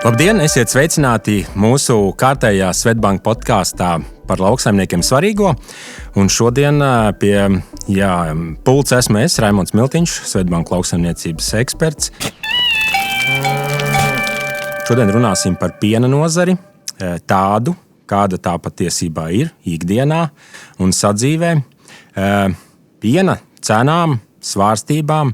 Labdien, esiet sveicināti mūsu kārtējā Svetbank podkāstā par lauksaimniekiem svarīgo. Un šodien pie pults esmu es, Raimonds Miltiņš, Svetbank lauksaimniecības eksperts. Šodien runāsim par piena nozari, tādu, kāda tā patiesībā ir ikdienā un sadzīvē. Piena cenām, svārstībām,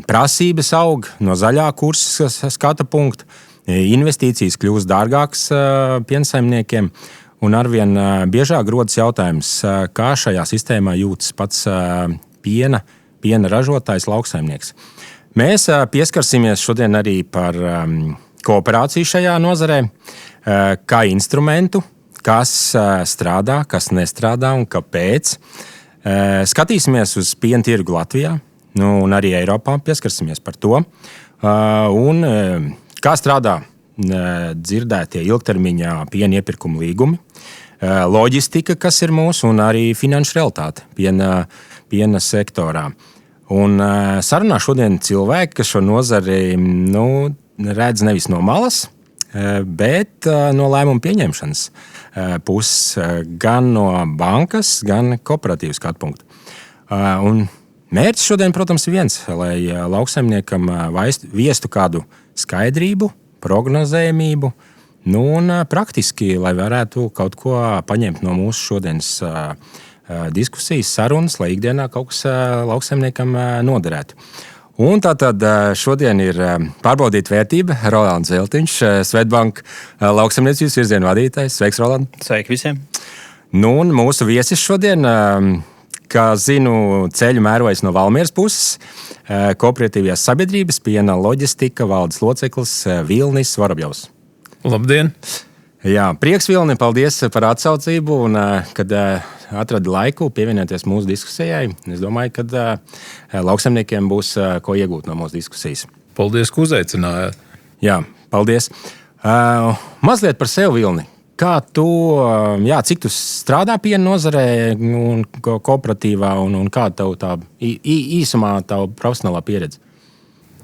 prasības aug no zaļā kursa skata punkta, investīcijas kļūst dārgākas piensaimniekiem, un arvien biežāk rodas jautājums, kā šajā sistēmā jūtas pats piena ražotājs lauksaimnieks. Mēs pieskarsimies šodien arī par kooperāciju šajā nozarē, kā instrumentu, kas strādā, kas nestrādā un kāpēc. Skatīsimies uz piena tirgu Latvijā. Un arī Eiropā pieskarsimies par to. Un kā strādā dzirdētie ilgtermiņā piena iepirkuma līgumi, loģistika, kas ir mūsu, un arī finanšu realitāte piena sektorā. Un sarunā šodien cilvēki, kas šo nozari redz nevis no malas, bet no lēmumu pieņemšanas puses, gan no bankas, gan kooperatīvas skatu punkta. Un mērķis šodien, protams, ir viens, lai lauksaimniekam viestu kādu skaidrību, prognozējumību, un praktiski, lai varētu kaut ko paņemt no mūsu šodienas diskusijas, sarunas, lai ikdienā kaut kas lauksaimniekam noderētu. Un tātad šodien ir pārbaudīta vērtība Rolands Zeltiņš, Svetbank lauksaimniecības virzienu vadītājs. Sveiks, Roland! Sveiki visiem! Un mūsu viesis šodien, kā zinu, ceļu mērojas no Valmieras puses, kooperatīvās sabiedrības piena loģistika valdes loceklis Vilnis Vorobjovs. Labdien! Jā, prieks, Vilni, paldies par atsaucību un kad atradi laiku pievienoties mūsu diskusijai. Es domāju, ka lauksaimniekiem būs ko iegūt no mūsu diskusijas. Paldies, ka uzaicinājāt. Jā, paldies. Mazliet par sevi, Vilni. Kā tu, cik tu strādā piena nozarē un kooperatīvā un kāda tev tā īsumā tava profesionālā pieredze?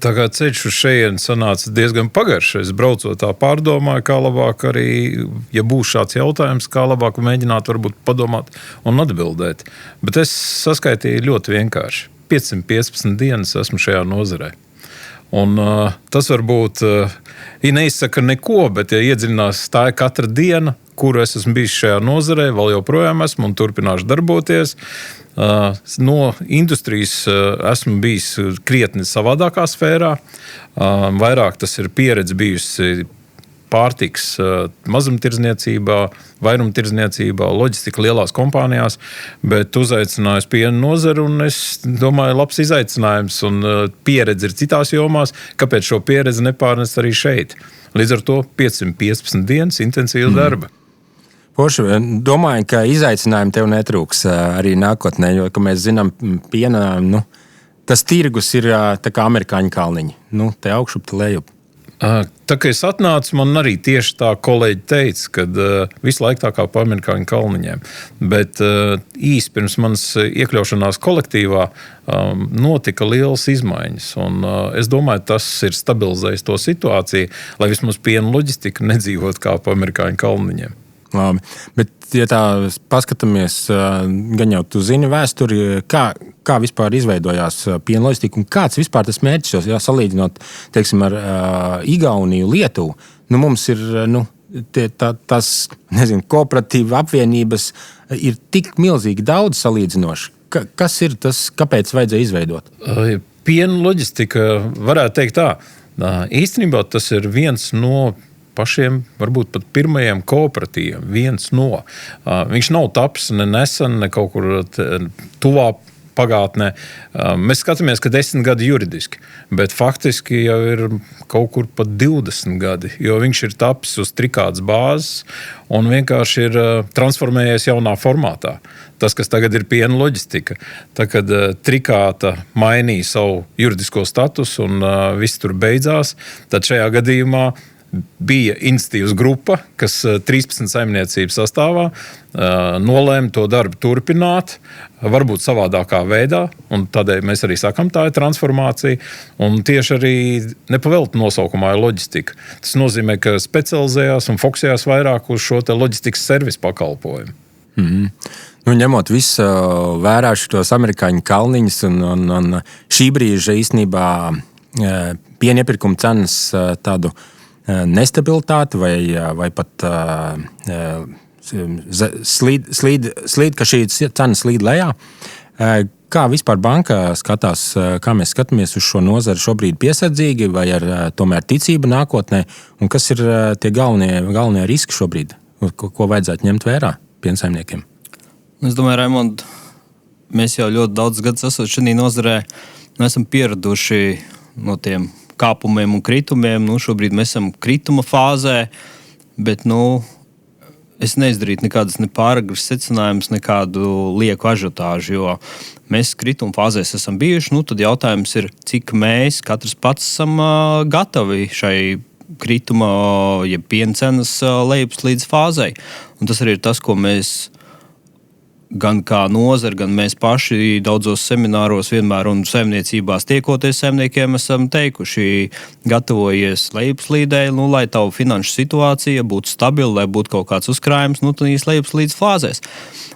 Tā kā ceļš uz šejieni sanāca diezgan pagaršs. Es braucot tā pārdomāju, kā labāk arī, ja būs šāds jautājums, kā labāk mēģināt varbūt padomāt un atbildēt. Bet es saskaitīju ļoti vienkārši. 515 dienas esmu šajā nozarē. Un tas varbūt neizsaka neko, bet ja iedziļinās, tā ir katra diena, kuru es esmu bijis šajā nozarē, vēl joprojām esmu un turpināšu darboties. No industrijas esmu bijis krietni savādākā sfērā. Vairāk tas ir pieredze bijusi pārtiks mazumtirdzniecībā, vairumtirdzniecībā, loģistika lielās kompānijās, bet uzaicinājusi piena nozari, un es domāju, labs izaicinājums un pieredze ir citās jomās, kāpēc šo pieredzi nepārnest arī šeit. Līdz ar to 515 dienas intensīva darba. Poši, domāju, ka izaicinājumi tev netrūks arī nākotnē, jo, kā mēs zinām, piena, tas tirgus ir tā kā amerikāņu kalniņi. Te augšup, te lejup. Tā kā es atnācu, man arī tieši tā kolēģi teica, ka visu laiku tā kā pa amerikāņu kalniņiem. Bet īsi pirms manas iekļaušanās kolektīvā notika lielas izmaiņas. Un es domāju, tas ir stabilizējis to situāciju, lai vismaz piena loģistika nedzīvot kā pa amerikāņu kalniņiem. Labi, bet ja tā paskatāmies, gan jau tu zini vēsturi, kā vispār izveidojās piena loģistika un kāds vispār tas mērķis, salīdzinot, teiksim, ar Igauniju, Lietuvu. Mums ir, tās, kooperatīva apvienības ir tik milzīgi daudz salīdzinoši. Kas ir tas, kāpēc vajadzēja izveidot? Piena loģistika, varētu teikt tā, īstenībā tas ir viens no pašiem, varbūt pat pirmajiem kooperatīviem, viens no. Viņš nav taps ne nesen, ne kaut kur tuvā pagātnē. Mēs skatāmies, ka 10 gadi juridiski, bet faktiski jau ir kaut kur pat 20 gadi, jo viņš ir tapis uz trikātas bāzes un vienkārši ir transformējies jaunā formātā. Tas, kas tagad ir piena loģistika. Tā, kad trikāta mainīja savu juridisko statusu un viss tur beidzās, tad šajā gadījumā bija iniciatīvas grupa, kas 13 saimniecību sastāvā nolēma to darbu turpināt, varbūt savādākā veidā, un tādēļ mēs arī sakam, tā ir transformācija, un tieši arī nepavēlta nosaukumā ir loģistika. Tas nozīmē, ka specializējās un fokusējās vairāk uz šo te loģistikas servisu pakalpojumu. Nu, ņemot visu vērā šos amerikāņu kalniņus un šī brīža īstenībā piena iepirkuma cenas tādu nestabilitāti vai pat slīd, ka šī cena slīd lejā. Kā vispār banka skatās, kā mēs skatāmies uz šo nozari šobrīd piesardzīgi vai ar tomēr ticību nākotnē, un kas ir tie galvenie riski šobrīd, ko vajadzētu ņemt vērā piensaimniekiem? Es domāju, Raimond, mēs jau ļoti daudz gadus esam šajā nozarē, esam pieraduši no tiem kāpumiem un kritumiem. Šobrīd mēs esam krituma fāzē, bet es neizdarītu nekādas nepāragras secinājumus, nekādu lieku ažiotāžu, jo mēs krituma fāzēs esam bijuši. Tad jautājums ir, cik mēs katrs pats esam gatavi šai krituma, ja piena cenas lejupslīdes fāzei. Un tas arī ir tas, ko mēs gan kā nozara, gan mēs paši daudzos semināros vienmēr un saimniecībās tiekoties saimniekiem esam teikuši, gatavojies lejupslīdē, lai tavu finanšu situācija būtu stabila, lai būtu kaut kāds uzkrājums, tad lejupslīdes fāzēs.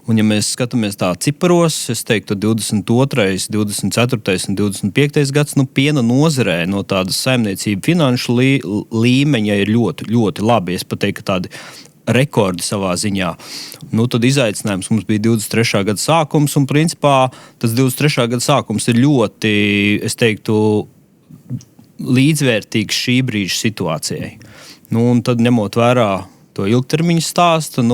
Un ja mēs skatāmies tā ciparos, es teiktu, 22., 24. un 25. gads, piena nozarē no tādas saimniecību finanšu līmeņa ir ļoti, ļoti labi. Es pat teiktu, ka tādi rekordi savā ziņā. Tad izaicinājums mums bija 23. gada sākums, un principā tas 23. gada sākums ir ļoti, es teiktu, līdzvērtīgs šī brīža situācijai. Un tad ņemot vērā to ilgtermiņa stāstu,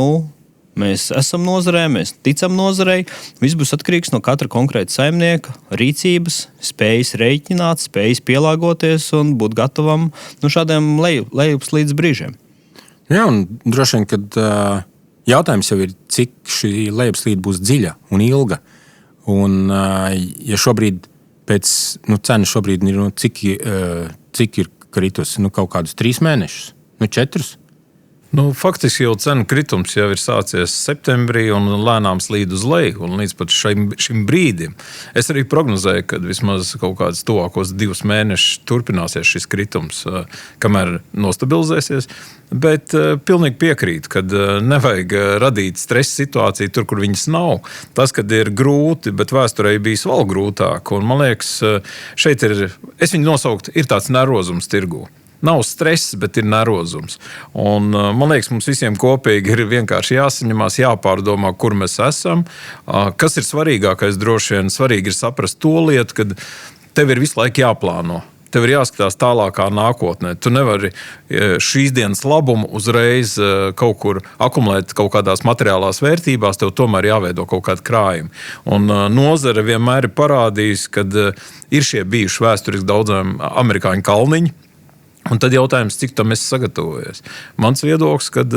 mēs esam nozarē, mēs ticam nozarei. Viss būs atkarīgs no katra konkrēta saimnieka rīcības, spējas rēķināt, spējas pielāgoties un būt gatavam šādiem lejupslīdes brīžiem. Jā, un droši vien, kad jautājums jau ir, cik šī lejupslīde būs dziļa un ilga. Un, ja šobrīd cena šobrīd ir, cik ir kritusi? Kaut kādus 3 mēnešus, 4? Faktiski jau cenu kritums jau ir sācies septembrī un lēnām slīd uz leju. Un līdz pat šim brīdim es arī prognozēju, ka vismaz kaut kādus tuvākos 2 mēnešus turpināsies šis kritums, kamēr nostabilizēsies. Bet pilnīgi piekrītu, ka nevajag radīt stresa situāciju tur, kur viņas nav. Tas, kad ir grūti, bet vēsturē bijis vēl grūtāk. Un man liekas, šeit es viņu nosauktu, ir tāds nervozums tirgū. Nav stress, bet ir nervozums. Un, man liekas, mums visiem kopīgi ir vienkārši jāsaņemās, jāpārdomā, kur mēs esam. Kas ir svarīgākais? Droši vien svarīgi ir saprast to lietu, ka tev ir visu laiku jāplāno. Tev ir jāskatās tālākā nākotnē. Tu nevari šīs dienas labumu uzreiz kaut kur akumulēt kaut kādās materiālās vērtībās, tev tomēr jāveido kaut kādi krājumi. Un nozare vienmēr ir parādījusi, kad ir šie bijuši vēsturiski daudziem amerikāņu kalniņi. Un tad jautājums, cik tam es sagatavojies. Mans viedoklis, kad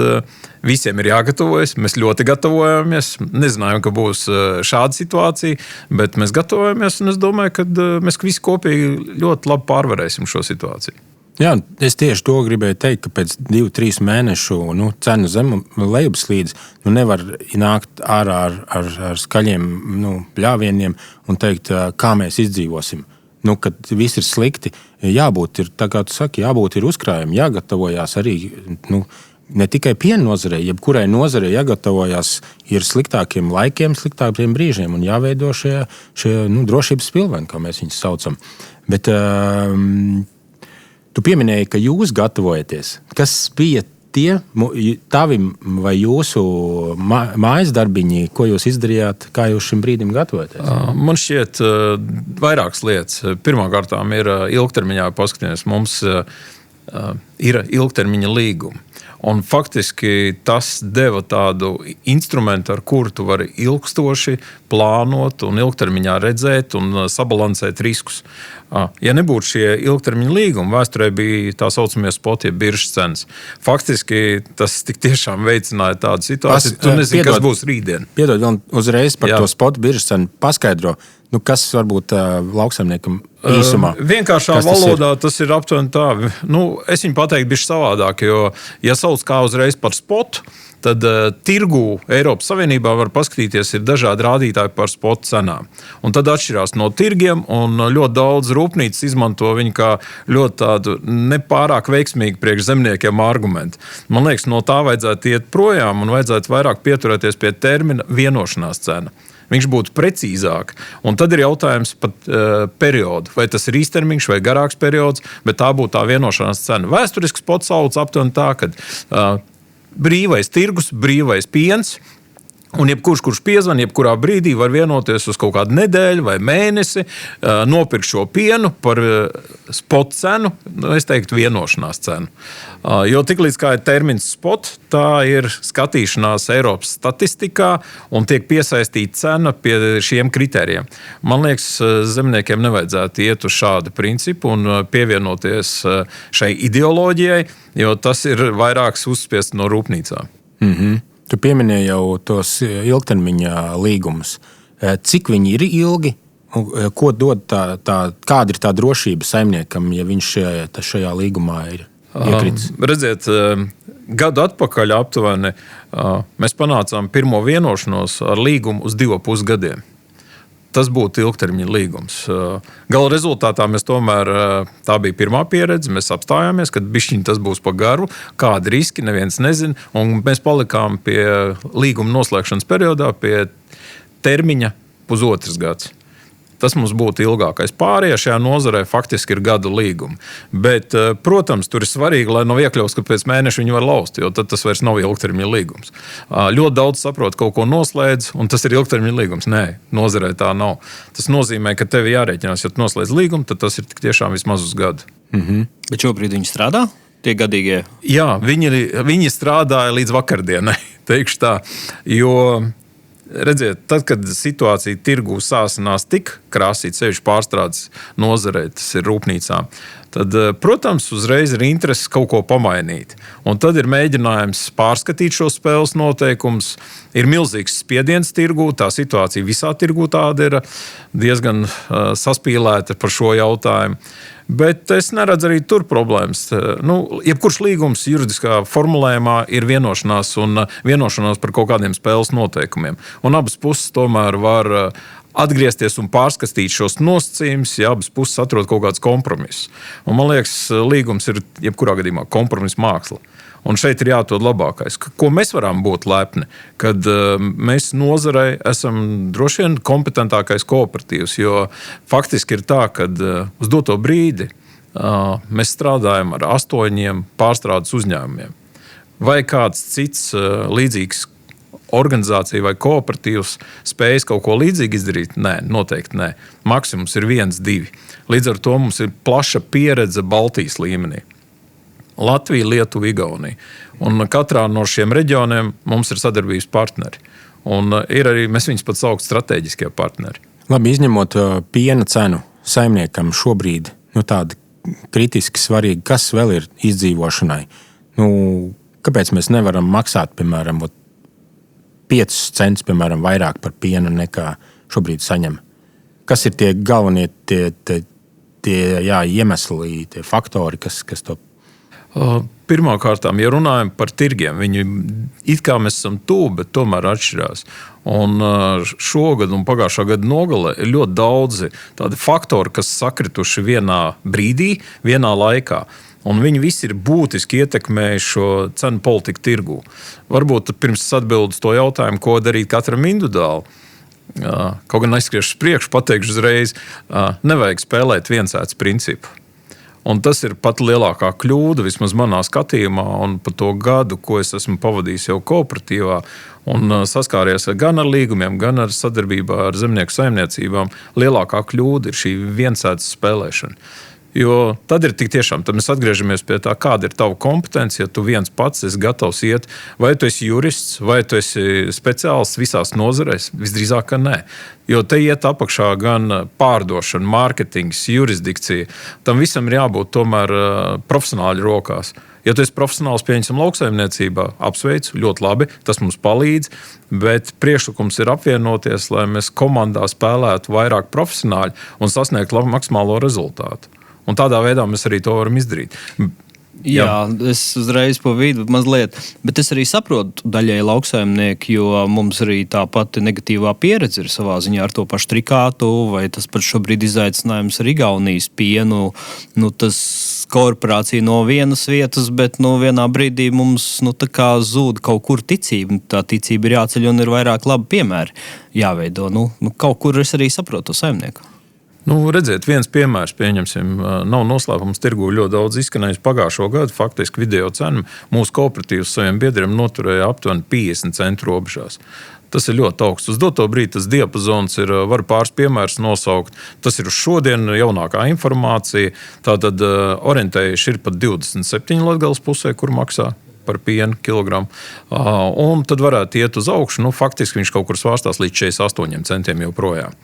visiem ir jāgatavojas, mēs ļoti gatavojamies. Nezinājām, ka būs šāda situācija, bet mēs gatavojamies, un es domāju, ka mēs visi kopīgi ļoti labi pārvarēsim šo situāciju. Jā, es tieši to gribēju teikt, ka pēc 2-3 mēnešu cenu zemu lejupslīdes nevar nākt ārā ar skaļiem bļāvieniem un teikt, kā mēs izdzīvosim. Kad viss ir slikti, jābūt ir, tā kā tu saki, jābūt ir uzkrājumi, jāgatavojās arī, ne tikai piena nozarei, jebkurai nozarei jāgatavojās ir sliktākiem laikiem, sliktākiem brīžiem un jāveido šie drošības pilveni, kā mēs viņus saucam. Bet tu pieminēji, ka jūs gatavojaties. Kas bija tie tavi vai jūsu mājas darbiņi, ko jūs izdarījāt, kā jūs šim brīdim gatavojaties? Man šķiet vairākas lietas. Pirmkārt, ir ilgtermiņā paskatīties. Mums ir ilgtermiņa līgumi. Un faktiski tas deva tādu instrumentu, ar kuru tu vari ilgstoši plānot un ilgtermiņā redzēt un sabalansēt riskus. Ja nebūtu šie ilgtermiņa līgumi, vēsturē bija tā saucamie spoti, biržas cenas. Faktiski tas tik tiešām veicināja tādu situāciju, tu nezini, kas būs rītdien. Piedod vēl uzreiz par to spotu biržas cenu. Paskaidro, Kas varbūt lauksaimniekam īsumā? Vienkāršā valodā tas ir aptuveni tā. Es viņu pateiktu bišķi savādāk, jo, ja sauc kā uzreiz par spotu, tad tirgū Eiropas Savienībā var paskatīties, ir dažādi rādītāji par spotu cenām. Un tad atšķirās no tirgiem, un ļoti daudz rūpnīcas izmanto viņu kā ļoti tādu nepārāk veiksmīgu priekš zemniekiem argumentu. Man liekas, no tā vajadzētu iet projām un vajadzētu vairāk pieturēties pie termina vienošanās cena. Viņš būtu precīzāk. Un tad ir jautājums par periodu. Vai tas ir īstermiņš vai garāks periods, bet tā būtu tā vienošanās cena. Vēsturisks spots sauc aptuveni tā, ka brīvais tirgus, brīvais piens. Un kurš piezvan, jebkurā brīdī var vienoties uz kaut kādu nedēļu vai mēnesi, nopirkt šo pienu par spot cenu, es teiktu vienošanās cenu. Jo tiklīdz kā ir termins spot, tā ir skatīšanās Eiropas statistikā un tiek piesaistīta cena pie šiem kritērijiem. Man liekas, zemniekiem nevajadzētu iet uz šādu principu un pievienoties šai ideoloģijai, jo tas ir vairāks uzspiest no rūpnīcām. Tu pieminēji jau tos ilgtermiņa līgumus. Cik viņi ir ilgi? Ko dod kāda ir tā drošība saimniekam, ja viņš šajā līgumā ir iekritis? Redziet, gadu atpakaļ aptuveni mēs panācām pirmo vienošanos ar līgumu uz 2,5 gadiem. Tas būtu ilgtermiņa līgums. Gala rezultātā mēs tomēr, tā bija pirmā pieredze, mēs apstājāmies, kad bišķiņ tas būs pa garu, kādi riski, neviens nezin, un mēs palikām pie līguma noslēgšanas periodā pie termiņa 1,5 gads. Tas mums būtu ilgākais. Pārējie šajā nozarē faktiski ir gadu līgumi. Bet, protams, tur ir svarīgi, lai nav iekļauts, ka pēc mēneša viņi var laust, jo tad tas vairs nav ilgtermiņa līgums. Ļoti daudz saprot, kaut ko noslēdz, un tas ir ilgtermiņa līgums. Nē, nozarē tā nav. Tas nozīmē, ka tev jārēķinās, ja tu noslēdz līgumu, tad tas ir tiešām vismaz uz gadu. Bet šobrīd viņi strādā? Tie gadīgie? Jā, viņi strādāja līdz vakardienai, teikšu tā, jo... Redziet, tad, kad situācija tirgū sāsinās tik krāsīt, sevišķi pārstrādes nozarē, tas ir rūpnīcām, tad, protams, uzreiz ir interese kaut ko pamainīt. Un tad ir mēģinājums pārskatīt šo spēles noteikumus. Ir milzīgs spiediens tirgū, tā situācija visā tirgū tāda ir diezgan saspīlēta par šo jautājumu. Bet es neredzu arī tur problēmas. Jebkurš līgums juridiskā formulējumā ir vienošanās un vienošanās par kaut kādiem spēles noteikumiem. Un abas puses tomēr var atgriezties un pārskatīt šos nosacījumus, ja abas puses atrod kaut kāds kompromiss. Un man liekas, līgums ir jebkurā gadījumā kompromisa māksla. Un šeit ir jāatrod labākais. Ko mēs varam būt lepni, kad mēs nozarei esam droši vien kompetentākais kooperatīvs, jo faktiski ir tā, ka uz doto brīdi mēs strādājam ar 8 pārstrādes uzņēmumiem. Vai kāds cits līdzīgs organizācija vai kooperatīvs spējas kaut ko līdzīgi izdarīt? Nē, noteikti nē. Maksimums ir 1, 2. Līdz ar to mums ir plaša pieredze Baltijas līmenī. Latvija, Lietuva, Igaunija. Un katrā no šiem reģioniem mums ir sadarbības partneri. Un ir arī, mēs viņus pat saukt strateģiskie partneri. Labi, izņemot piena cenu saimniekam šobrīd, tāda kritiski svarīga, kas vēl ir izdzīvošanai? Kāpēc mēs nevaram maksāt, piemēram, 5 centus, piemēram, vairāk par pienu nekā šobrīd saņem? Kas ir tie galvenie iemesli, tie faktori, kas to Pirmkārt, ja runājam par tirgiem, viņi it kā mēs esam tuvu, bet tomēr atšķirās. Un šogad un pagājušā gada nogalē ir ļoti daudzi tādi faktori, kas sakrituši vienā brīdī, vienā laikā. Un viņi visi ir būtiski ietekmējuši šo cenu politiku tirgū. Varbūt pirms es atbildu to jautājumu, ko darīt katram individuāli. Kaut gan aizskriešu uz priekšu, pateikšu uzreiz, nevajag spēlēt viensētas principu. Un tas ir pat lielākā kļūda, vismaz manā skatījumā, un par to gadu, ko es esmu pavadījis jau kooperatīvā un saskāries gan ar līgumiem, gan ar sadarbībā ar zemnieku saimniecībām, lielākā kļūda ir šī viensētas spēlēšana. Jo tad ir tik tiešām, tad mēs atgriežamies pie tā, kāda ir tava kompetence, ja tu viens pats esi gatavs iet, vai tu esi jurists, vai tu esi speciālists visās nozarēs, visdrīzāk, ka nē. Jo te iet apakšā gan pārdošana, mārketings, jurisdikcija. Tam visam ir jābūt tomēr profesionāļu rokās. Ja tu esi profesionāls, pieņemsim lauksaimniecībā, apsveicu, ļoti labi, tas mums palīdz, bet priekšlikums ir apvienoties, lai mēs komandā spēlētu vairāk profesionāļi un sasniegtu maksimālo rezultātu. Un tādā veidā mēs arī to varam izdarīt. Jā, es uzreiz pa vidu mazliet, bet es arī saprotu daļai lauksaimnieki, jo mums arī tā pati negatīvā pieredze ir savā ziņā ar to pašu trikātu, vai tas pat šobrīd izaicinājums ar Igaunijas pienu. Tas korporācija no vienas vietas, bet vienā brīdī mums tā kā zūd kaut kur ticība. Tā ticība ir jāceļ un ir vairāk labi piemēri jāveido. Kaut kur es arī saprotu to saimnieku. Redziet, viens piemērs, pieņemsim, nav noslēpums tirgū ļoti daudz izskanējis pagājušo gadu. Faktiski video cena mūsu kooperatīvas saviem biedriem noturēja aptuveni 50 centu robežās. Tas ir ļoti augsts. Uz doto brīdi tas diapazons ir, var pāris piemērus nosaukt. Tas ir uz šodienu jaunākā informācija. Tātad orientējuši ir pat 27 Latgales pusē, kur maksā par pienu kilogramu. Un tad varētu iet uz augšu. Faktiski viņš kaut kur svārstās līdz 48 centiem joprojām.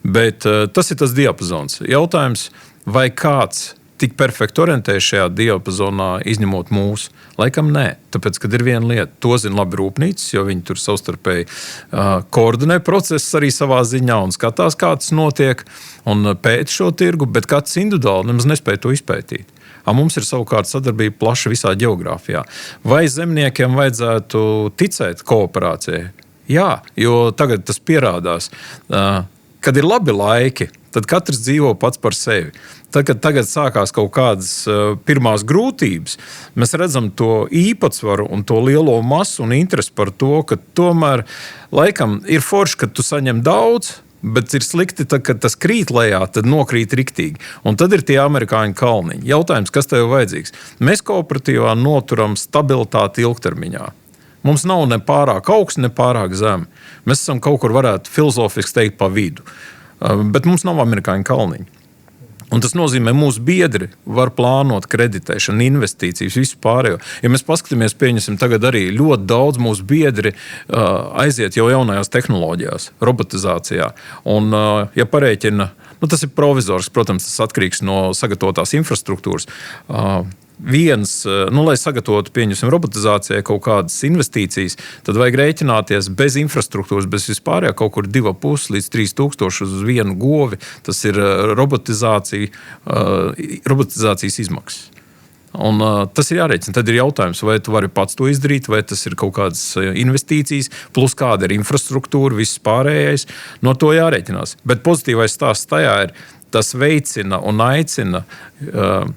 Bet tas ir tas diapazons. Jautājums, vai kāds tik perfekti orientējas šajā diapazonā, izņemot mūsu? Laikam nē. Tāpēc, kad ir viena lieta, to zina labi rūpnīcas, jo viņi tur savstarpēji koordinē procesus arī savā ziņā un skatās, kā tas notiek un pēta šo tirgu, bet kāds individuāli nemaz nespēja to izpētīt. Mums ir savukārt sadarbība plaša visā geogrāfijā. Vai zemniekiem vajadzētu ticēt kooperācijai? Jā, jo tagad tas pierādās. Kad ir labi laiki, tad katrs dzīvo pats par sevi. Tad, kad tagad sākās kaut kādas pirmās grūtības, mēs redzam to īpatsvaru un to lielo masu un interesi par to, ka tomēr laikam ir forši, ka tu saņem daudz, bet ir slikti, tad, kad tas krīt lejā, tad nokrīt riktīgi. Un tad ir tie amerikāņu kalniņi. Jautājums, kas tev vajadzīgs? Mēs kooperatīvā noturam stabilitāti ilgtermiņā. Mums nav ne pārāk augsts, ne pārāk zemi. Mēs esam kaut kur, varētu filozofiski teikt, pa vidu. Bet mums nav amerikāņu kalniņi. Un tas nozīmē, mūsu biedri var plānot kreditēšanu, investīcijas, visu pārējo. Ja mēs paskatāmies, pieņemsim, tagad arī ļoti daudz mūsu biedri aiziet jau jaunajās tehnoloģijās, robotizācijā. Un, ja parēķina, tas ir provizors, protams, tas atkarīgs no sagatavotās infrastruktūras. Lai sagatavotu, pieņemsim, robotizācijai kaut kādas investīcijas, tad vajag rēķināties bez infrastruktūras, bez vispārējā kaut kur 2,5 līdz 3,000 uz vienu govi. Tas ir robotizācijas izmaksas. Un, tas ir jārēķina. Tad ir jautājums, vai tu vari pats to izdarīt, vai tas ir kaut kādas investīcijas, plus kāda ir infrastruktūra, viss pārējais. No to jārēķinās. Bet pozitīvais stāsts tajā ir, tas veicina un aicina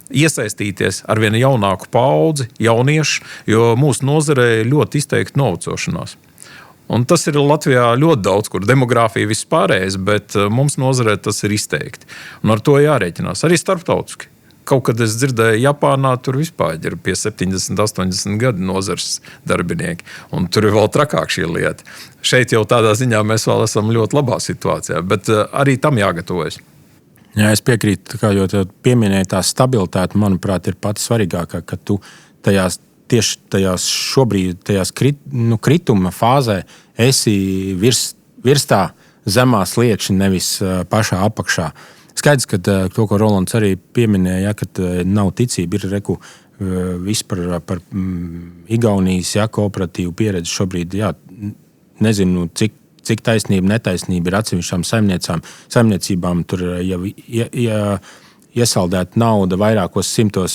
iesaistīties ar vienu jaunāku paudzi, jauniešu, jo mūsu nozarē ļoti izteikti novecošanās. Un tas ir Latvijā ļoti daudz, kur demogrāfija viss pārējais, bet mums nozarē tas ir izteikti. Un ar to jārēķinās arī starptautiski. Kaut kad es dzirdēju, Japānā tur vispār ir pie 70, 80 gadu nozars darbinieki. Un tur ir vēl trakāk šī lieta. Šeit jau tādā ziņā mēs vēl esam ļoti labā situācijā, bet arī tam jāgatavojas. Jā, es piekrītu, jo tu pieminēji tā stabilitāte, manuprāt, ir pats svarīgākā, ka tu tieši tajās šobrīd, krituma fāzē esi virs tā zemā sliekšņa, nevis pašā apakšā. Skaidrs, ka to, ko Rolands arī pieminēja, ka nav ticība, ir viss par Igaunijas kooperatīvu pieredzi šobrīd, nezinu, cik taisnība, netaisnība ir atsevišķām saimniecībām. Tur jau iesaldēta nauda vairākos 100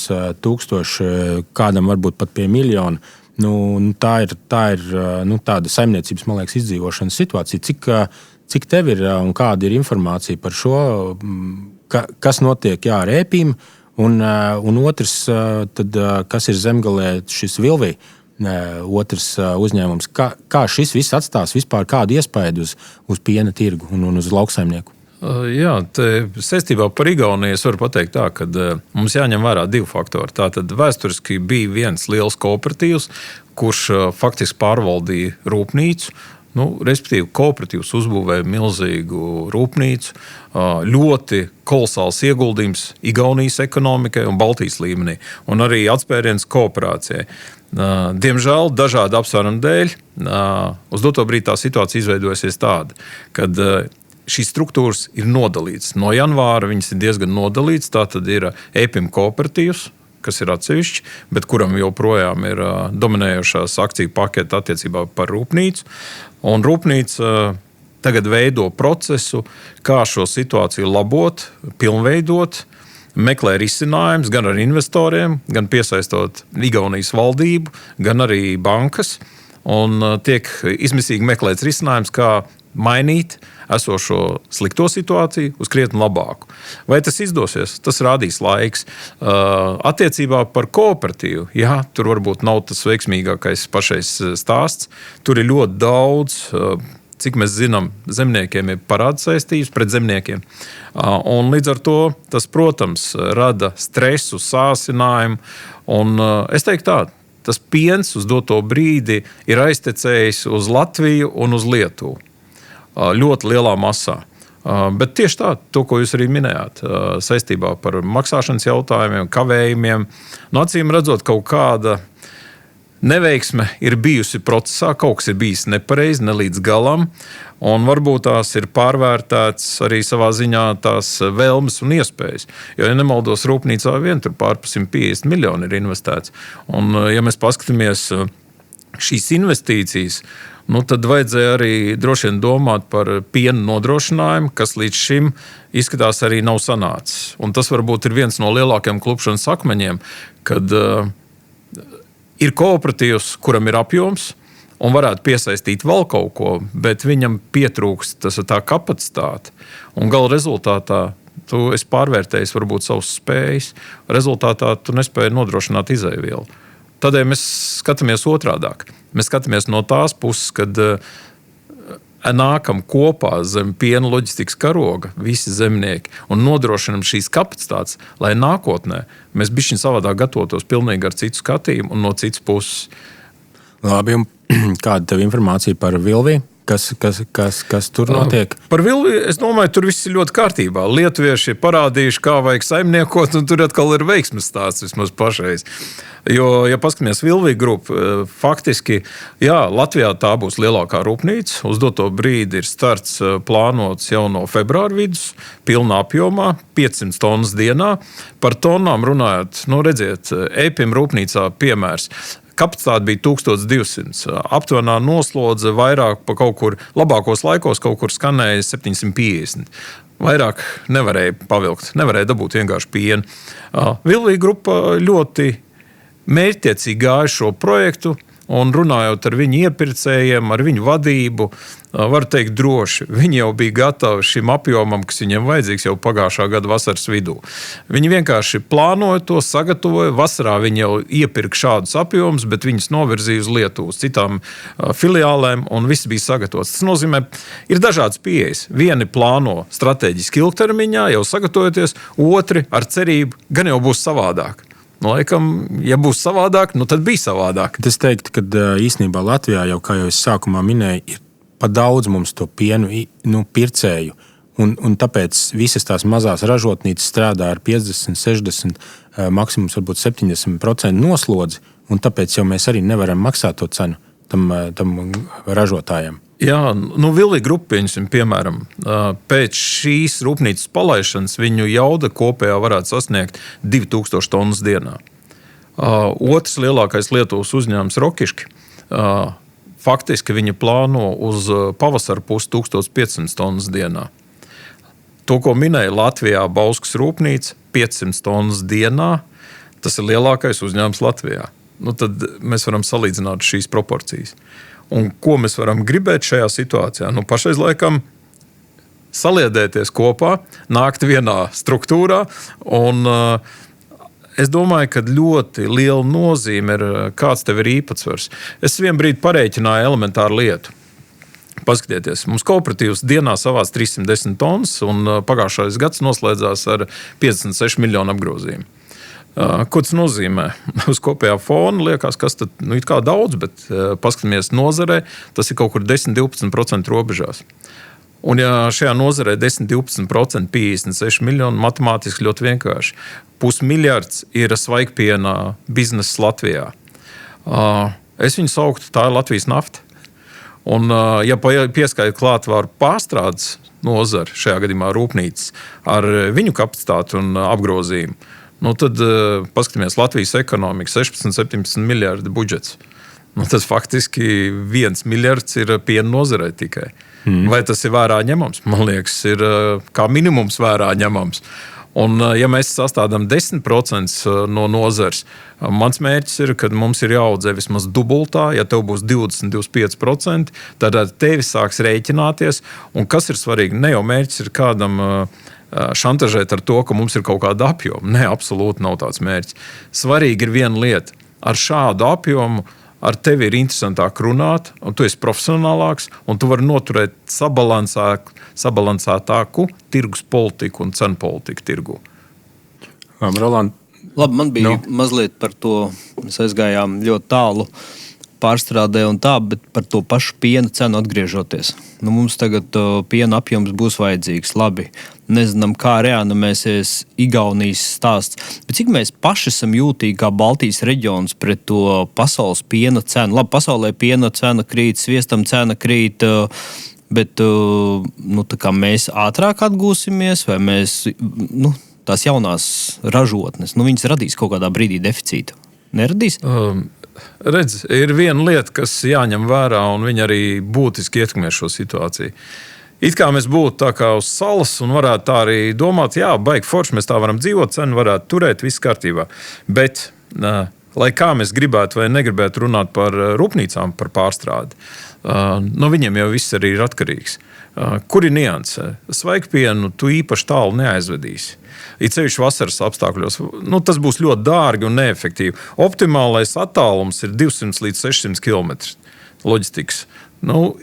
000, kādam varbūt pat pie miljona. Tā ir tāda saimniecības, man liekas, izdzīvošanas situācija. Cik tev ir un kāda ir informācija par šo, kas notiek ar ēpīm, un otrs, tad, kas ir zemgalē šis Vilvī, otrs uzņēmums. Kā šis viss atstās vispār kādu iespaidu uz piena tirgu un uz lauksaimnieku? Jā, saistībā par Igauniju es varu pateikt tā, ka mums jāņem vērā divi faktori. Tātad vēsturiski bija viens liels kooperatīvs, kurš faktiski pārvaldīja rūpnīcu. Respektīvi, kooperatīvs uzbūvēja milzīgu rūpnīcu, ļoti kolosāls ieguldījums Igaunijas ekonomikai un Baltijas līmenī, un arī atspēriens kooperācijai. Diemžēl dažādu apsvērumu dēļ uz doto brīdi tā situācija izveidojusies tāda, kad šīs struktūras ir nodalītas. No janvāra viņas ir diezgan nodalītas. Tā tad ir ēpim kooperatīvs, kas ir atsevišķi, bet kuram joprojām ir dominējošās akciju pakete attiecībā par rūpnīcu. Un rūpnīca tagad veido procesu, kā šo situāciju labot, pilnveidot, meklē risinājums gan ar investoriem, gan piesaistot Igaunijas valdību, gan arī bankas. Un tiek izmisīgi meklēts risinājums, kā mainīt esošo slikto situāciju uz krietni labāku. Vai tas izdosies? Tas rādīs laiks. Attiecībā par kooperatīvu, jā, tur varbūt nav tas veiksmīgākais pašais stāsts. Tur ir ļoti daudz, cik mēs zinām, zemniekiem ir parāda saistības pret zemniekiem. Un līdz ar to tas, protams, rada stresu, sāsinājumu. Un es teiktu tā, tas piens uz doto brīdi ir aiztecējis uz Latviju un uz Lietuvu. Ļoti lielā masā. Bet tieši tā, to, ko jūs arī minējāt, saistībā par maksāšanas jautājumiem, kavējumiem, acīm redzot, kaut kāda neveiksme ir bijusi procesā, kaut kas ir bijis nepareizi, ne līdz galam, un varbūt tās ir pārvērtētas arī savā ziņā tās vēlmes un iespējas. Jo, ja nemaldos, rūpnīcā vien tur pār 150 miljoni ir investēts. Un, ja mēs paskatāmies šīs investīcijas, tad vajadzēja arī droši vien domāt par piena nodrošinājumu, kas līdz šim izskatās arī nav sanācis. Un tas varbūt ir viens no lielākajiem klupšanas akmeņiem, kad ir kooperatīvs, kuram ir apjoms un varētu piesaistīt vēl kaut ko, bet viņam pietrūkst tā kapacitāte. Un gala rezultātā tu esi pārvērtējis varbūt savus spējas, rezultātā tu nespēji nodrošināt izēvielu. Tādēļ mēs skatāmies otrādāk. Mēs skatāmies no tās puses, kad nākam kopā zem piena loģistikas karoga visi zemnieki un nodrošinam šīs kapacitātes, lai nākotnē mēs bišķiņ savādāk gatavotos pilnīgi ar citu skatījumu un no citas puses. Labi, un kāda tev informācija par Vilviju? Kas tur notiek? Par Vilviju, es domāju, tur viss ir ļoti kārtībā. Lietuvieši ir parādījuši, kā vajag saimniekot, un tur atkal ir veiksmes stāsts vismaz pašreiz. Jo, ja paskatāmies Vilviju grupu, faktiski, jā, Latvijā tā būs lielākā rūpnīca. Uz doto brīdi ir starts plānots jau no februāra vidus, pilnā apjomā, 500 tonnas dienā. Par tonnām runājot, redziet, Epim rūpnīcā piemērs. Kapacitāte bija 1200. Aptuvenā noslodze vairāk pa kaut kur, labākos laikos kaut kur skanēja 750. Vairāk nevarēja pavilkt, nevarēja dabūt vienkārši pienu. Vilvija grupa ļoti mērķtiecīgi gāja šo projektu, un runājot ar viņu iepirkējiem, ar viņu vadību, var teikt droši, viņi jau bija gatavi šim apjomam, kas viņiem vajadzīgs jau pagājušā gada vasaras vidū. Viņi vienkārši plānoja to, sagatavoja, vasarā viņi jau iepirka šādus apjomus, bet viņus novirzīja uz Lietuvu, uz citām filiālēm, un viss bija sagatavots. Tas nozīmē, ir dažādas pieejas. Vieni plāno strateģiski ilgtermiņā, jau sagatavojoties, otri ar cerību, gan jau būs savādāk. Laikam, ja būs savādāk, tad bija savādāk. Es teiktu, ka īstenībā Latvijā jau, kā jau es sākumā minēju, ir pa daudz mums to pienu pircēju. Un tāpēc visas tās mazās ražotnīcas strādā ar 50, 60, maksimums varbūt 70% noslodzi, un tāpēc jau mēs arī nevaram maksāt to cenu tam ražotājiem. Jā, Vilvija grupa, piemēram, pēc šīs rūpnīcas palaišanas viņu jauda kopējā varētu sasniegt 2000 tonnas dienā. Otrs lielākais Lietuvas uzņēmums Rokiški, faktiski viņi plāno uz pavasara pusi 1500 tonnas dienā. To, ko minēja Latvijā Bauskas rūpnīca, 500 tonnas dienā, tas ir lielākais uzņēmums Latvijā. Tad mēs varam salīdzināt šīs proporcijas. Un ko mēs varam gribēt šajā situācijā? Pašreiz laikam saliedēties kopā, nākt vienā struktūrā. Un es domāju, ka ļoti liela nozīme ir, kāds tev ir īpatsvars. Es vien brīdi parēķināju elementāru lietu. Paskatieties, mums kooperatīvs dienā savāc 310 tonnas, un pagājušais gads noslēdzās ar 56 miljonu apgrozījumu. Ko tas nozīmē? Uz kopējā fona liekas, kas tad it kā daudz, bet paskatāmies nozarē, tas ir kaut kur 10-12% robežās. Un ja šajā nozarē 10-12%, 56 miljoni, matemātiski ļoti vienkārši. 500 miljards ir svaigpiena bizness Latvijā. Es viņu sauktu, tā ir Latvijas nafta. Un ja pieskaita klāt var pārstrādes nozari, šajā gadījumā rūpnīcas, ar viņu kapacitāti un apgrozījumu, Tad paskatāmies Latvijas ekonomiku, 16-17 miljardi budžets. Tas faktiski 1 miljards ir piena nozarei tikai. Vai tas ir vērā ņemams? Man liekas, ir kā minimums vērā ņemams. Un, ja mēs sastādām 10% no nozares, mans mērķis ir, ka mums ir jāaudzē vismaz dubultā. Ja tev būs 20-25%, tad tevi sāks rēķināties. Un kas ir svarīgi? Ne jau mērķis ir kādam šantažēt ar to, ka mums ir kaut kāda apjoma. Nē, absolūti nav tāds mērķis. Svarīgi ir viena lieta. Ar šādu apjomu ar tevi ir interesantāk runāt, un tu esi profesionālāks, un tu vari noturēt sabalansētāku tirgus politiku un cenu politiku tirgu. Roland. Labi, man bija mazliet par to, mēs aizgājām ļoti tālu pārstrādē un tā, bet par to pašu piena cenu atgriežoties. Mums tagad piena apjoms būs vajadzīgs. Labi, nezinām, kā reanimēsies Igaunijas stāsts. Bet cik mēs paši esam jūtīgi kā Baltijas reģions pret to pasaules piena cenu? Labi, pasaulē piena cena krīt, sviestam cena krīt, bet tā kā mēs ātrāk atgūsimies, vai mēs, tās jaunās ražotnes, viņas radīs kaut kādā brīdī deficītu? Neradīs? Redz, ir viena lieta, kas jāņem vērā, un viņa arī būtiski ietekmē šo situāciju. It kā mēs būtu tā kā uz salas un varētu tā arī domāt, jā, baigi forši, mēs tā varam dzīvot, cenu varētu turēt, viss kārtībā. Bet, lai kā mēs gribētu vai negribētu runāt par rūpnīcām, par pārstrādi, no viņiem jau viss arī ir atkarīgs. Kur ir nianse? Svaigpienu tu īpaši tālu neaizvedīsi. It sevišķi vasaras apstākļos. Tas būs ļoti dārgi un neefektīvi. Optimālais attālums ir 200 līdz 600 km loģistikas.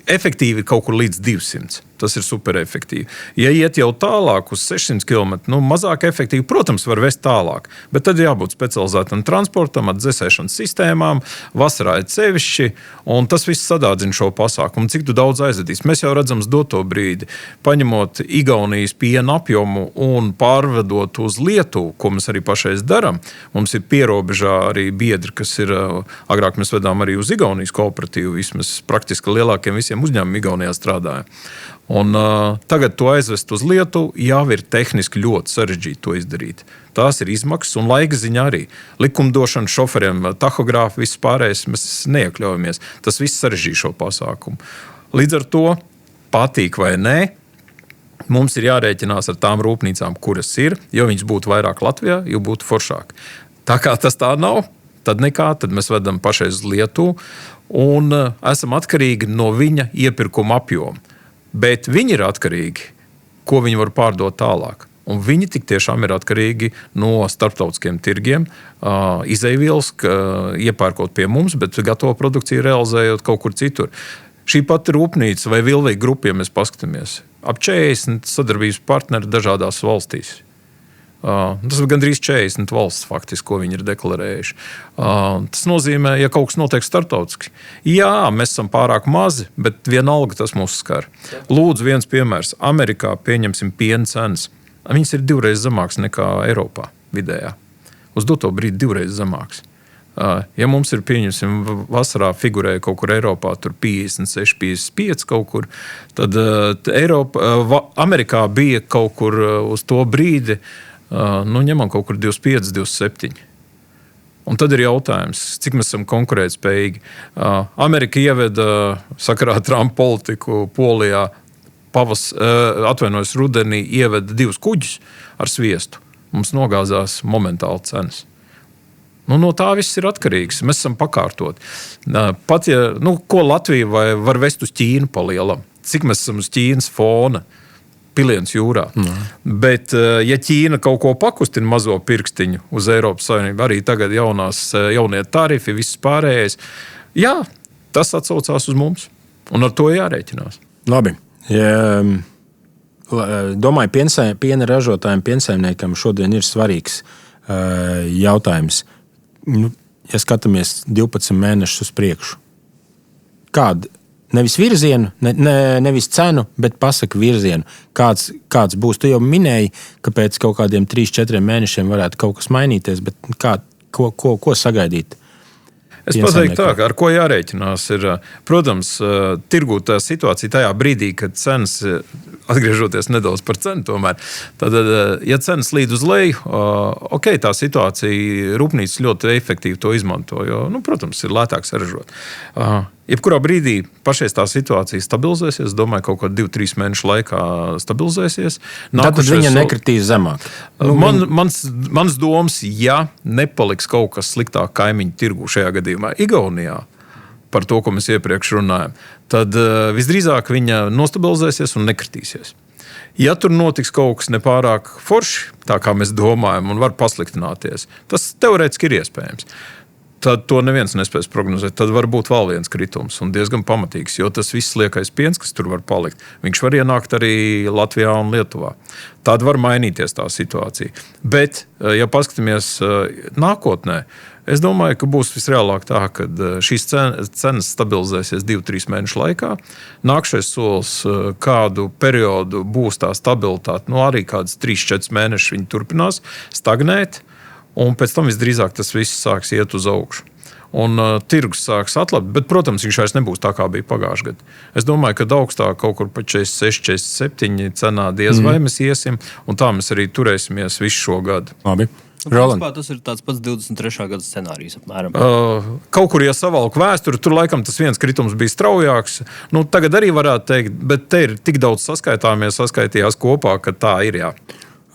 Efektīvi kaut kur līdz 200. Tas ir superefektīvi. Ja iet jau tālāk uz 600 km, mazāk efektīvi, protams, var vest tālāk. Bet tad jābūt specializētam transportam, ar dzēsēšanas sistēmām, vasarā ir sevišķi, un tas viss sadārdzina šo pasākumu. Cik tu daudz aizvedīs? Mēs jau redzam doto brīdi, paņemot Igaunijas piena apjomu un pārvedot uz Lietuvu, ko mēs arī pašreiz darām. Mums ir pierobežā arī biedri, kas ir, agrāk mēs vedām arī uz Igaunijas kooperatīvu, vismaz praktiski lielākiem visiem uzņēmumiem Igaunijā strādāja. Un, tagad to aizvest uz Lietuvu jau ir tehniski ļoti sarežģīti to izdarīt. Tās ir izmaksas un laika ziņā arī. Likumdošana, šoferiem, tahogrāfi, viss pārējais mēs neiekļaujamies. Tas viss sarežģīja šo pasākumu. Līdz ar to, patīk vai nē, mums ir jārēķinās ar tām rūpnīcām, kuras ir, jo viņas būtu vairāk Latvijā, jo būtu foršāk. Tā kā tas tā nav, tad nekā, tad mēs vedam pašreiz uz Lietuvu un esam atkarīgi no viņa iepirkuma apjoma. Bet viņi ir atkarīgi, ko viņi var pārdot tālāk. Un viņi tik tiešām ir atkarīgi no starptautiskiem tirgiem, izeivielas, iepērkot pie mums, bet gatavo produkciju realizējot kaut kur citur. Šī pati rūpnīca vai Vilvīga grupa, ja mēs paskatāmies, ap 40 sadarbības partneri dažādās valstīs. Tas ir gandrīz 40 valsts, faktiski, ko viņi ir deklarējuši. Tas nozīmē, ja kaut kas notiek starptautiski. Jā, mēs esam pārāk mazi, bet vienalga tas mūs skar. Lūdzu, viens piemērs. Amerikā pieņemsim piena cenas. Viņas ir 2 reizes zemākas nekā Eiropā vidējā. Uz doto brīdi 2 reizes zemākas. Ja mums ir, pieņemsim, vasarā figurēja kaut kur Eiropā, tur 56, 55 kaut kur, tad Amerikā bija kaut kur uz to brīdi, ņemam kaut kur 25, 27. Un tad ir jautājums, cik mēs esam konkurētspējīgi. Amerika ieveda sakarā Trumpa politiku Polijā, rudenī ieveda 2 kuģus ar sviestu. Mums nogāzās momentāli cenas. No tā viss ir atkarīgs. Mēs esam pakārtoti. Pat ja, ko Latvija var vest uz Ķīnu pa lielam? Cik mēs esam uz Ķīnas fona? Piliens jūrā. Bet, ja Ķīna kaut ko pakustina mazo pirkstiņu uz Eiropas Savienību, arī tagad jaunie tarifi, viss pārējais, jā, tas atsaucās uz mums. Un ar to jārēķinās. Labi. Domāju, piena ražotājiem, piensaimniekam šodien ir svarīgs jautājums. Ja skatāmies 12 mēnešus uz priekšu, kāda nevis virzienu, nevis cenu, bet pasaka virzienu. Kāds būs? Tu jau minēji, ka pēc kaut kādiem 3-4 mēnešiem varētu kaut kas mainīties, bet ko sagaidīt? Es pateiktu tā, ar ko jārēķinās ir, protams, tirgū tā situācija tajā brīdī, kad cenas, atgriežoties nedaudz par cenu tomēr, tad, ja cenas līd uz leju, ok, tā situācija rūpnīcas ļoti efektīvi to izmanto, jo, protams, ir lētāk saražot. Jebkurā brīdī pašais tā situācija stabilizēsies, domāju, kaut kādā 2-3 mēnešu laikā stabilizēsies. Tad viņa nekritīs zemāk. Mans domas, ja nepaliks kaut kas sliktāk kaimiņu tirgu šajā gadījumā Igaunijā, par to, ko mēs iepriekš runājam, tad visdrīzāk viņa nostabilizēsies un nekritīsies. Ja tur notiks kaut kas nepārāk forši, tā kā mēs domājam, un var pasliktināties, tas teorētiski ir iespējams. Tad to neviens nespēs prognozēt. Tad var būt vēl viens kritums un diezgan pamatīgs, jo tas viss liekais piens, kas tur var palikt, viņš var ienākt arī Latvijā un Lietuvā. Tad var mainīties tā situācija. Bet, ja paskatāmies nākotnē, es domāju, ka būs visreālāk tā, ka šīs cenas stabilizēsies 2-3 mēnešu laikā. Nākšais solis, kādu periodu būs tā stabilitāte, arī kādas 3-4 mēnešus viņi turpinās stagnēt. Un pēc tam visdrīzāk tas viss sāks iet uz augšu. Un tirgus sāks atlabt, bet, protams, viņš vairs nebūs tā, kā bija pagājušajā gadā. Es domāju, ka augstāk kaut kur pa 46, 47 cenā diez vai mēs iesim, un tā mēs arī turēsimies visu šo gadu. Labi. Principā, tas ir tāds pats 23. gada scenārijs apmēram. Kaut kur, ja savalk vēsturi, tur laikam tas viens kritums bija straujāks. Tagad arī varētu teikt, bet te ir tik daudz saskaitījās kopā, ka tā ir, jā.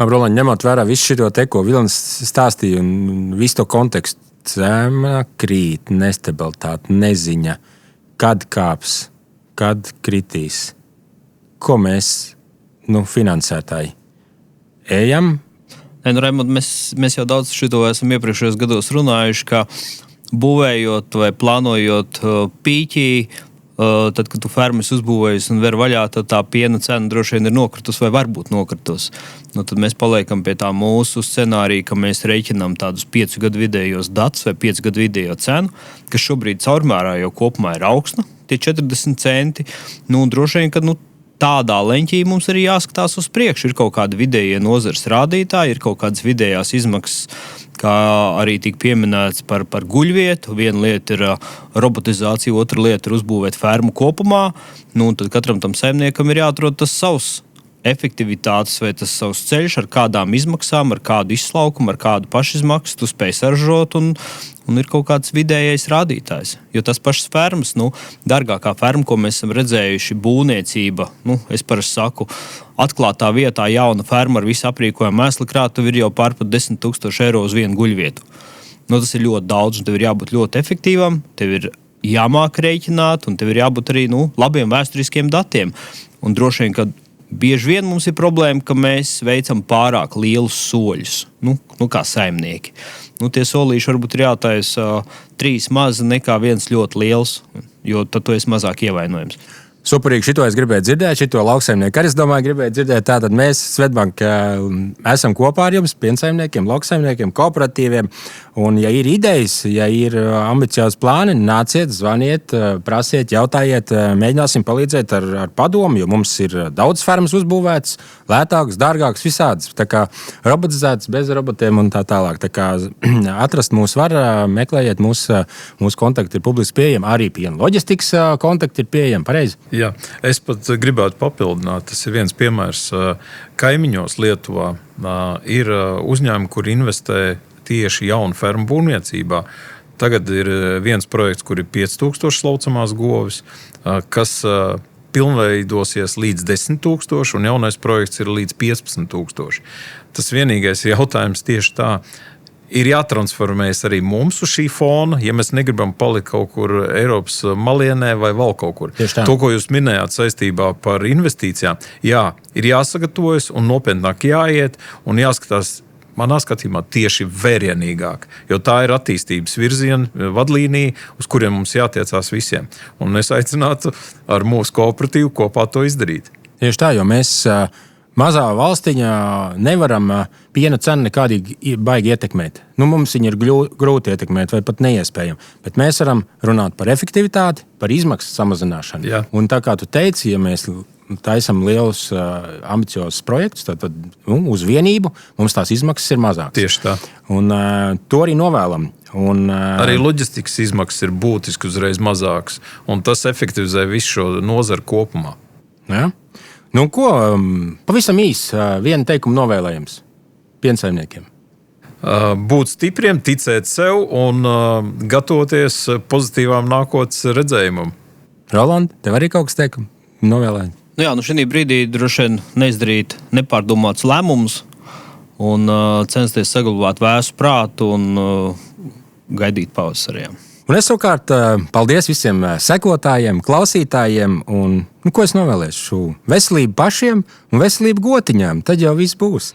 Roland, ņemot vērā visu šo te, ko Vilnis stāstīja un visu to kontekstu, cena krīt, nestabilitāte, neziņa, kad kāps, kad kritīs. Ko mēs, finansētāji, ejam? Raimond, mēs jau daudz šito esam iepriekšējos gados runājuši, ka būvējot vai plānojot pīķī, tad, kad tu fermas uzbūvējies un ver vaļā, tad tā piena cena droši vien ir nokritus vai varbūt nokritus. Tad mēs paliekam pie tā mūsu scenārija, ka mēs reiķinām tādus 5 gadu vidējos datus vai 5 gadu vidējo cenu, kas šobrīd caurmērā jau kopumā ir augsta, tie 40 centi. Droši vien, ka tādā leņķī mums arī jāskatās uz priekšu. Ir kaut kādi vidējie nozares rādītāji, ir kaut kādas vidējās izmaksas, kā arī tika pieminēts par guļvietu. Viena lieta ir robotizācija, otra lieta ir uzbūvēt fermu kopumā. Tad katram tam saimniekam ir jāatrod tas savs efektivitātes vai tas savs ceļš, ar kādām izmaksām, ar kādu izslaukumu, ar kādu pašizmaksu tu spēj saražot un ir kaut kāds vidējais rādītājs. Jo tas pašas fermas, dārgākā ferma, ko mēs esam redzējuši, būvniecība, es parasti saku, atklātā vietā jauna ferma ar visu aprīkojumu mēslu krātuvi ir jau pārpat 10 000 eiro uz vienu guļvietu. Tas ir ļoti daudz un tev ir jābūt ļoti efektīvam, tev ir jāmāk rēķināt un tev ir jābūt arī labiem vēsturiskiem datiem. Un droši vien, ka bieži vien mums ir problēma, ka mēs veicam pārāk lielus soļus, kā saimnieki. Tie solīši varbūt ir jātaisa 3 mazi nekā 1 ļoti liels, jo tad tu esi mazāk ievainojams. Superīgi, šito es gribēju dzirdēt, šito lauksaimnieku arī es domāju, gribēju dzirdēt. Tātad mēs Svetbank esam kopā ar jums, piensaimniekiem, lauksaimniekiem, kooperatīviem. Un, ja ir idejas, ja ir ambiciozi plāni, nāciet, zvaniet, prasiet, jautājiet, mēģināsim palīdzēt ar padomu, jo mums ir daudz fermas uzbūvētas, lētākas, dārgākas, visādas. Tā kā robotizētas, bez robotiem un tā tālāk. Tā kā atrast mūs var, meklējiet, mūsu kontakti ir publiski pieejami, arī piena loģistikas kontakti ir pieejami, pareizi? Jā, es pat gribētu papildināt. Tas ir viens piemērs. Kaimiņos Lietuvā ir uzņēmumi, kur investē tieši jaunu fermu būvniecībā. Tagad ir viens projekts, kur ir 5000 slaucamās govis, kas pilnveidosies līdz 10 000, un jaunais projekts ir līdz 15 000. Tas vienīgais jautājums tieši tā. Ir jātransformējas arī mums uz šī fona, ja mēs negribam palikt kaut kur Eiropas malienē vai vēl kaut kur. To, ko jūs minējāt saistībā par investīcijām, jā, ir jāsagatavojas un nopietnāk jāiet un jāskatās, manā skatījumā, tieši vērienīgāk, jo tā ir attīstības virziena, vadlīnija, uz kuriem mums jātiecās visiem. Un es aicinātu ar mūsu kooperatīvu kopā to izdarīt. Tieši tā, jo mēs mazā valstiņā nevaram piena cenu nekādīgi baigi ietekmēt. Mums viņa ir grūti ietekmēt vai pat neiespējami. Bet mēs varam runāt par efektivitāti, par izmaksu samazināšanu. Jā. Un tā kā tu teici, ja mēs taisam lielus, ambiciozus projektus, tad uz vienību mums tās izmaksas ir mazākas. Tieši tā. Un to arī novēlam. Arī loģistikas izmaksas ir būtiski uzreiz mazākas, un tas efektivizē visu šo nozaru kopumā. Ja? Nu, ko pavisam īsi vienu teikumu novēlējums piensaimniekiem? Būt stipriem, ticēt sev un gatavoties pozitīvām nākotnes redzējumam. Roland, tev arī kaut kas teikums novēlēt? Jā, šī brīdī droši vien neizdarīt nepārdomāts lēmumus un censties saglabāt vēsu prātu un gaidīt pavasarī. Un es savukārt paldies visiem sekotājiem, klausītājiem. Un, ko es novēlēšu? Veselību pašiem un veselību gotiņām. Tad jau viss būs.